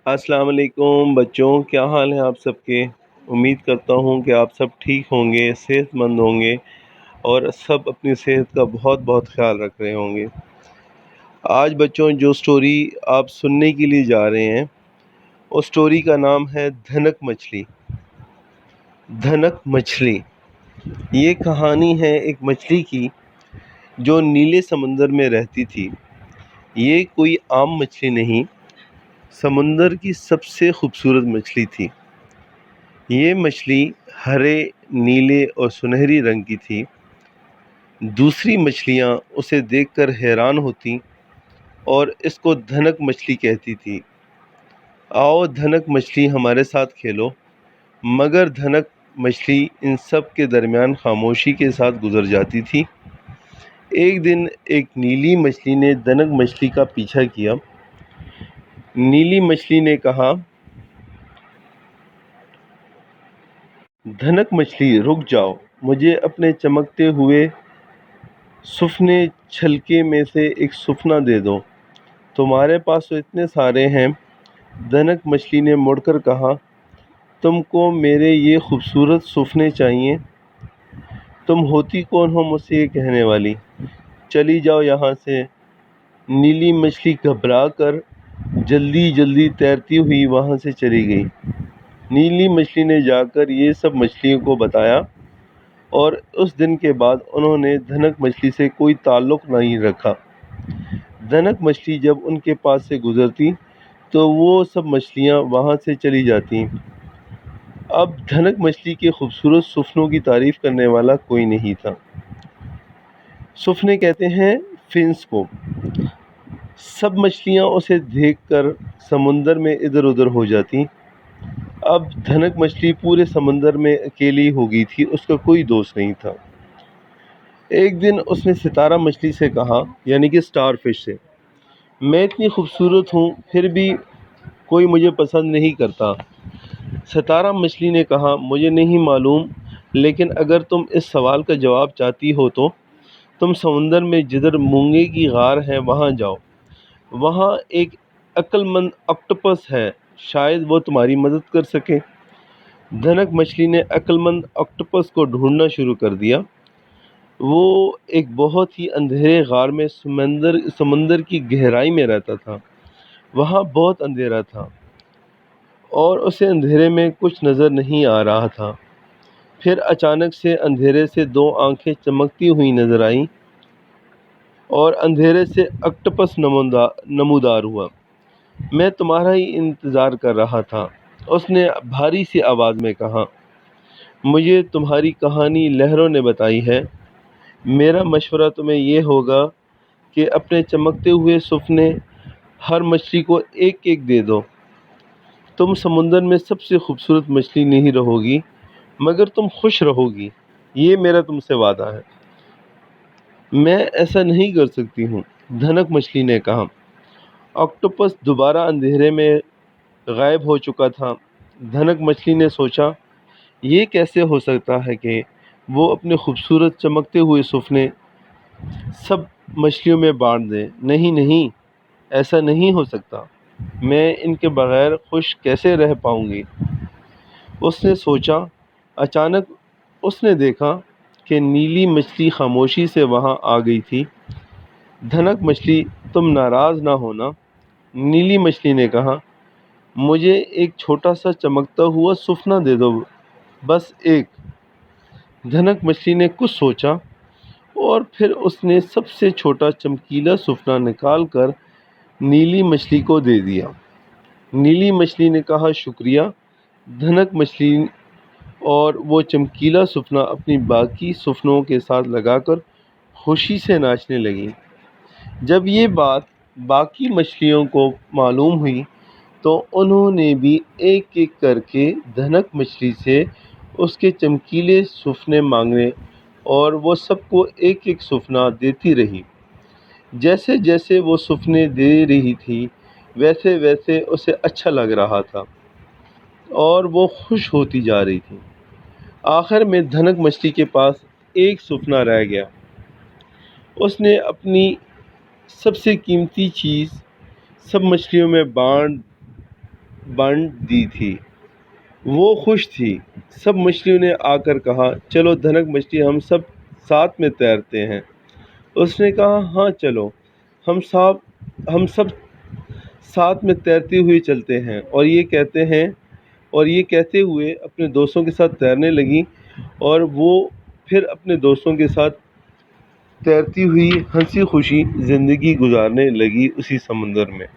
السلام علیکم بچوں، کیا حال ہیں آپ سب کے؟ امید کرتا ہوں کہ آپ سب ٹھیک ہوں گے، صحت مند ہوں گے اور سب اپنی صحت کا بہت بہت خیال رکھ رہے ہوں گے۔ آج بچوں جو سٹوری آپ سننے کے لیے جا رہے ہیں اس سٹوری کا نام ہے دھنک مچھلی۔ دھنک مچھلی یہ کہانی ہے ایک مچھلی کی جو نیلے سمندر میں رہتی تھی۔ یہ کوئی عام مچھلی نہیں، سمندر کی سب سے خوبصورت مچھلی تھی۔ یہ مچھلی ہرے، نیلے اور سنہری رنگ کی تھی۔ دوسری مچھلیاں اسے دیکھ کر حیران ہوتی اور اس کو دھنک مچھلی کہتی تھی۔ آؤ دھنک مچھلی ہمارے ساتھ کھیلو۔ مگر دھنک مچھلی ان سب کے درمیان خاموشی کے ساتھ گزر جاتی تھی۔ ایک دن ایک نیلی مچھلی نے دھنک مچھلی کا پیچھا کیا۔ نیلی مچھلی نے کہا، دھنک مچھلی رک جاؤ، مجھے اپنے چمکتے ہوئے سفنے چھلکے میں سے ایک سفنا دے دو، تمہارے پاس تو اتنے سارے ہیں۔ دھنک مچھلی نے مڑ کر کہا، تم کو میرے یہ خوبصورت سفنے چاہیے؟ تم ہوتی کون ہو مجھ سے یہ کہنے والی؟ چلی جاؤ یہاں سے۔ نیلی مچھلی گھبرا کر جلدی جلدی تیرتی ہوئی وہاں سے چلی گئی۔ نیلی مچھلی نے جا کر یہ سب مچھلیوں کو بتایا اور اس دن کے بعد انہوں نے دھنک مچھلی سے کوئی تعلق نہیں رکھا۔ دھنک مچھلی جب ان کے پاس سے گزرتی تو وہ سب مچھلیاں وہاں سے چلی جاتی۔ اب دھنک مچھلی کے خوبصورت سفنوں کی تعریف کرنے والا کوئی نہیں تھا۔ سفنے کہتے ہیں فنس کو۔ سب مچھلیاں اسے دیکھ کر سمندر میں ادھر ادھر ہو جاتی۔ اب دھنک مچھلی پورے سمندر میں اکیلی ہو گئی تھی، اس کا کوئی دوست نہیں تھا۔ ایک دن اس نے ستارہ مچھلی سے کہا، یعنی کہ سٹار فش سے، میں اتنی خوبصورت ہوں پھر بھی کوئی مجھے پسند نہیں کرتا۔ ستارہ مچھلی نے کہا، مجھے نہیں معلوم، لیکن اگر تم اس سوال کا جواب چاہتی ہو تو تم سمندر میں جدھر مونگے کی غار ہے وہاں جاؤ۔ وہاں ایک عقل مند آکٹوپس ہے، شاید وہ تمہاری مدد کر سکے۔ دھنک مچھلی نے عقل مند آکٹوپس کو ڈھونڈنا شروع کر دیا۔ وہ ایک بہت ہی اندھیرے غار میں سمندر کی گہرائی میں رہتا تھا۔ وہاں بہت اندھیرا تھا اور اسے اندھیرے میں کچھ نظر نہیں آ رہا تھا۔ پھر اچانک سے اندھیرے سے دو آنکھیں چمکتی ہوئی نظر آئیں اور اندھیرے سے آکٹوپس نمودار ہوا۔ میں تمہارا ہی انتظار کر رہا تھا، اس نے بھاری سی آواز میں کہا۔ مجھے تمہاری کہانی لہروں نے بتائی ہے۔ میرا مشورہ تمہیں یہ ہوگا کہ اپنے چمکتے ہوئے سفنے ہر مچھلی کو ایک ایک دے دو۔ تم سمندر میں سب سے خوبصورت مچھلی نہیں رہو گی، مگر تم خوش رہو گی، یہ میرا تم سے وعدہ ہے۔ میں ایسا نہیں کر سکتی ہوں، دھنک مچھلی نے کہا۔ آکٹوپس دوبارہ اندھیرے میں غائب ہو چکا تھا۔ دھنک مچھلی نے سوچا، یہ کیسے ہو سکتا ہے کہ وہ اپنے خوبصورت چمکتے ہوئے سفنے سب مچھلیوں میں بانٹ دے؟ نہیں نہیں، ایسا نہیں ہو سکتا، میں ان کے بغیر خوش کیسے رہ پاؤں گی؟ اس نے سوچا۔ اچانک اس نے دیکھا کہ نیلی مچھلی خاموشی سے وہاں آ گئی تھی۔ دھنک مچھلی، تم ناراض نہ ہونا، نیلی مچھلی نے کہا، مجھے ایک چھوٹا سا چمکتا ہوا سفنا دے دو، بس ایک۔ دھنک مچھلی نے کچھ سوچا اور پھر اس نے سب سے چھوٹا چمکیلا سفنا نکال کر نیلی مچھلی کو دے دیا۔ نیلی مچھلی نے کہا، شکریہ۔ دھنک مچھلی اور وہ چمکیلا سفنا اپنی باقی سفنوں کے ساتھ لگا کر خوشی سے ناچنے لگی۔ جب یہ بات باقی مچھلیوں کو معلوم ہوئی تو انہوں نے بھی ایک ایک کر کے دھنک مچھلی سے اس کے چمکیلے سفنے مانگے اور وہ سب کو ایک ایک سفنا دیتی رہی۔ جیسے جیسے وہ سفنے دے رہی تھی ویسے ویسے اسے اچھا لگ رہا تھا اور وہ خوش ہوتی جا رہی تھی۔ آخر میں دھنک مچھلی کے پاس ایک سفنا رہ گیا۔ اس نے اپنی سب سے قیمتی چیز سب مچھلیوں میں بانٹ بانٹ دی تھی۔ وہ خوش تھی۔ سب مچھلیوں نے آ کر کہا، چلو دھنک مچھلی، ہم سب ساتھ میں تیرتے ہیں۔ اس نے کہا، ہاں چلو، ہم سب ساتھ میں تیرتے ہوئے چلتے ہیں۔ اور یہ کہتے ہوئے اپنے دوستوں کے ساتھ تیرنے لگی، اور وہ پھر اپنے دوستوں کے ساتھ تیرتی ہوئی ہنسی خوشی زندگی گزارنے لگی اسی سمندر میں۔